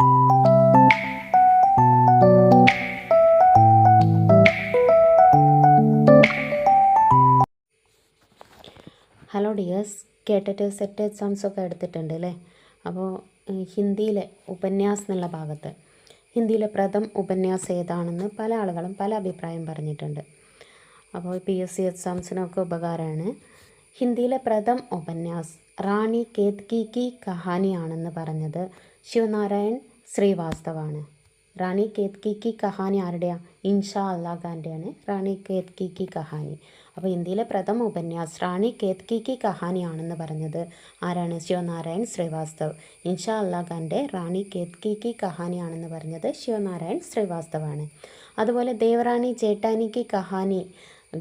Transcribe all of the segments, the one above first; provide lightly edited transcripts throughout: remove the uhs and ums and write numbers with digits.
Hello dears, കേട്ടിട്ട് set എക്സാംസൊക്കെ എടുത്തിട്ടുണ്ട് അല്ലേ? അപ്പോൾ ഹിന്ദിയിലെ ഉപന്യാസ് എന്നുള്ള ഭാഗത്ത് ഹിന്ദിയിലെ പ്രഥം ഉപന്യാസ് ഏതാണെന്ന് പല ആളുകളും പല അഭിപ്രായം പറഞ്ഞിട്ടുണ്ട്. അപ്പോൾ PSC എക്സാംസിനൊക്കെ ഉപകാരമാണ്. ഹിന്ദിയിലെ പ്രഥം ഉപന്യാസ് റാണി കേത്കി കി കഹാനിയാണെന്ന് പറഞ്ഞത് ശിവനാരായൺ ശ്രീവാസ്തവാണ്. റാണി കേത്കി കി കഹാനി ആരുടെയാണ്? ഇൻഷാ അല്ലാ ഖാൻ്റെയാണ് റാണി കേത്കി കി കഹാനി. അപ്പോൾ ഇന്ത്യയിലെ പ്രഥമ ഉപന്യാസ് റാണി കേത്കി കി കഹാനിയാണെന്ന് പറഞ്ഞത് ആരാണ്? ശിവനാരായൺ ശ്രീവാസ്തവ്. ഇൻഷാ അല്ലാ ഖാൻ്റെ റാണി കേത്കി കി കഹാനിയാണെന്ന് പറഞ്ഞത് ശിവനാരായൺ ശ്രീവാസ്തവാണ്. അതുപോലെ ദേവറാണി ചേട്ടാനി കി കഹാനി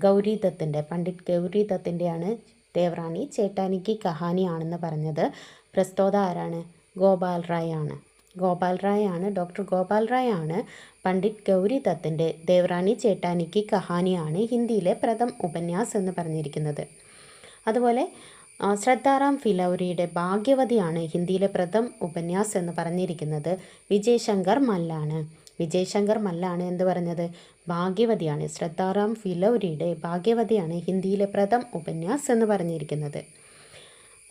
ഗൗരീദത്തിൻ്റെ പണ്ഡിറ്റ് ഗൗരീദത്തിൻ്റെയാണ് ദേവറാണി ചേട്ടാനി കി കഹാനിയാണെന്ന് പറഞ്ഞത് പ്രസ്തോത ആരാണ്? ഗോപാൽ റായ് ആണ്. ഡോക്ടർ ഗോപാൽ റായ് ആണ് പണ്ഡിറ്റ് ഗൗരീദത്തിൻ്റെ ദേവറാണി ചേട്ടാനി കി കഹാനിയാണ് ഹിന്ദിയിലെ പ്രഥം ഉപന്യാസ് എന്ന് പറഞ്ഞിരിക്കുന്നത്. അതുപോലെ ശ്രദ്ധാറാം ഫിലൗരിയുടെ ഭാഗ്യവതിയാണ് ഹിന്ദിയിലെ പ്രഥം ഉപന്യാസ് എന്ന് പറഞ്ഞിരിക്കുന്നത് വിജയ് ശങ്കർ മല്ലാണ് എന്ന് പറഞ്ഞത് ഭാഗ്യവതിയാണ്. ശ്രദ്ധാറാം ഫിലൗരിയുടെ ഭാഗ്യവതിയാണ് ഹിന്ദിയിലെ പ്രഥം ഉപന്യാസ് എന്ന് പറഞ്ഞിരിക്കുന്നത്.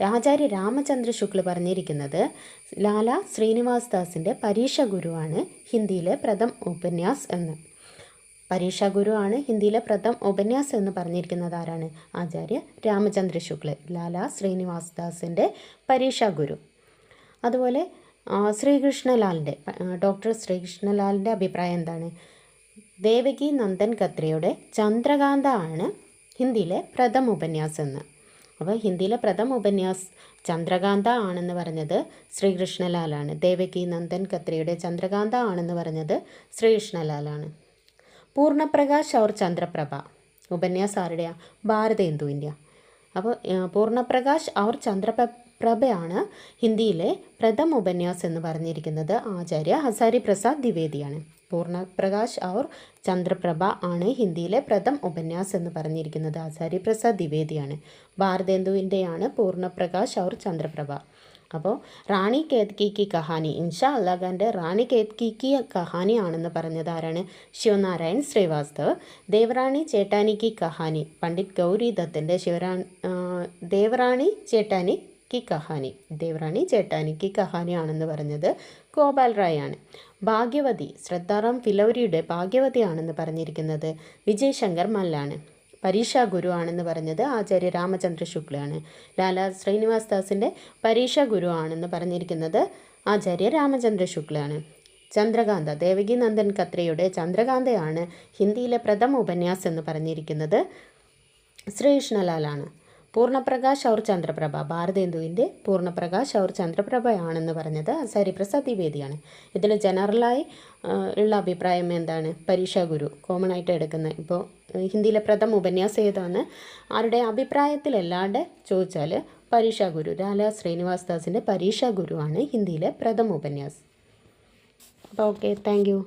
ആചാര്യ രാമചന്ദ്ര ശുക്ല പറഞ്ഞിരിക്കുന്നത് ലാല ശ്രീനിവാസ് ദാസിൻ്റെ പരീക്ഷ ഗുരുവാണ് ഹിന്ദിയിലെ പ്രഥം ഉപന്യാസ് എന്ന്. പരീക്ഷ ഗുരുവാണ് ഹിന്ദിയിലെ പ്രഥം ഉപന്യാസ് എന്ന് പറഞ്ഞിരിക്കുന്നത് ആരാണ്? ആചാര്യ രാമചന്ദ്ര ശുക്ല, ലാല ശ്രീനിവാസ് ദാസിൻ്റെ പരീക്ഷ ഗുരു. അതുപോലെ ഡോക്ടർ ശ്രീകൃഷ്ണലാലിൻ്റെ അഭിപ്രായം എന്താണ്? ദേവകി നന്ദൻ ഖത്രിയുടെ ചന്ദ്രകാന്ത ആണ് ഹിന്ദിയിലെ പ്രഥം ഉപന്യാസ് എന്ന്. അപ്പോൾ ഹിന്ദിയിലെ പ്രഥം ഉപന്യാസ് ചന്ദ്രകാന്ത ആണെന്ന് പറഞ്ഞത് ശ്രീകൃഷ്ണലാലാണ്. ദേവകി നന്ദൻ ഖത്രിയുടെ ചന്ദ്രകാന്ത ആണെന്ന് പറഞ്ഞത് ശ്രീകൃഷ്ണലാലാണ്. പൂർണ്ണപ്രകാശ് ഔർ ചന്ദ്രപ്രഭ ഉപന്യാസ് ആരുടെയാണ്? ഭാരതേന്ദുവിൻ്റെ. അപ്പോൾ പൂർണ്ണപ്രകാശ് ഔർ ചന്ദ്രപ്രഭയാണ് ഹിന്ദിയിലെ പ്രഥം ഉപന്യാസ് എന്ന് പറഞ്ഞിരിക്കുന്നത് ആചാര്യ ഹസാരി പ്രസാദ് ദ്വിവേദിയാണ്. പൂർണ്ണപ്രകാശ് ഔർ ചന്ദ്രപ്രഭ ആണ് ഹിന്ദിയിലെ പ്രഥം ഉപന്യാസ് എന്ന് പറഞ്ഞിരിക്കുന്നത് ആചാര്യ പ്രസാദ് ദ്വിവേദിയാണ്. ഭാരതേന്ദുവിൻ്റെയാണ് പൂർണ്ണപ്രകാശ് ഔർ ചന്ദ്രപ്രഭ. അപ്പോൾ റാണി കേത്കി കി കഹാനി, ഇൻഷാ അല്ലാ ഖാൻ്റെ റാണി കേത്കി കി കഹാനി ആണെന്ന് പറഞ്ഞത് ആരാണ്? ശിവനാരായൺ ശ്രീവാസ്തവ്. ദേവറാണി ചേട്ടാനി കി കഹാനി പണ്ഡിറ്റ് ഗൗരീദത്തിൻ്റെ ദേവറാണി ചേട്ടാനി കി കഹാനി ആണെന്ന് പറഞ്ഞത് ഗോപാൽ റായ് ആണ്. ഭാഗ്യവതി ശ്രദ്ധാറാം ഫിലൗരിയുടെ ഭാഗ്യവതിയാണെന്ന് പറഞ്ഞിരിക്കുന്നത് വിജയ് ശങ്കർ മല്ലാണ്. പരീക്ഷാ ഗുരു ആണെന്ന് പറഞ്ഞത് ആചാര്യ രാമചന്ദ്ര ശുക്ലയാണ്. ലാല ശ്രീനിവാസ് ദാസിൻ്റെ പരീക്ഷാ ഗുരു ആണെന്ന് പറഞ്ഞിരിക്കുന്നത് ആചാര്യ രാമചന്ദ്ര ശുക്ലയാണ്. ചന്ദ്രകാന്ത ദേവകി നന്ദൻ ഖത്രിയുടെ ചന്ദ്രകാന്തയാണ് ഹിന്ദിയിലെ പ്രഥം ഉപന്യാസ് എന്ന് പറഞ്ഞിരിക്കുന്നത് ശ്രീകൃഷ്ണലാലാണ്. പൂർണ്ണപ്രകാശ് ഔർ ചന്ദ്രപ്രഭ ഭാരതേന്ദുവിൻ്റെ പൂർണ്ണപ്രകാശ് ഔർ ചന്ദ്രപ്രഭയാണെന്ന് പറഞ്ഞത് ആചാര്യ പ്രസാദ് ദ്വിവേദിയാണ്. ഇതിൽ ജനറലായി ഉള്ള അഭിപ്രായം എന്താണ്? പരീക്ഷാ ഗുരു കോമൺ ആയിട്ട് എടുക്കുന്നത്. ഇപ്പോൾ ഹിന്ദിയിലെ പ്രഥം ഉപന്യാസ് ഏതാണ് ആരുടെ അഭിപ്രായത്തിലല്ലാണ്ട് ചോദിച്ചാൽ പരീക്ഷാ ഗുരു, ലാല ശ്രീനിവാസ് ദാസിൻ്റെ പരീക്ഷാ ഗുരുവാണ് ഹിന്ദിയിലെ പ്രഥം ഉപന്യാസ്. അപ്പോൾ ഓക്കെ, താങ്ക് യു.